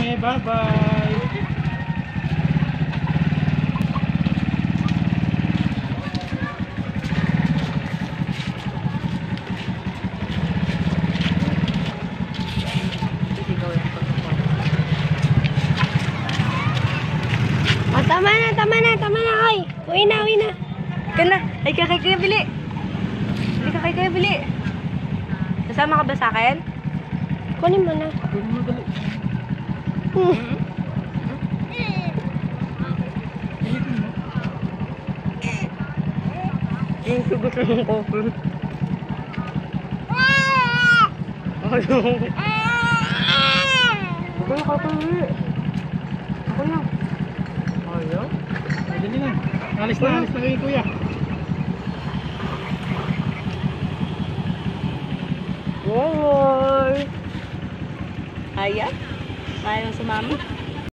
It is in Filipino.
kami. Bye-bye. Tama na, ay. Uwi na. Ika na. Ay, kaya bili. Bili ka kaya bili. Kasama ka ba sa akin? Kunin mo na. Yung gusto ng coffee. Ayaw. Ako na kakawin. Ako na. Ayaw. Dali na. Alis na kayo, kuya. Wow. Ayaw. Ayaw sumama.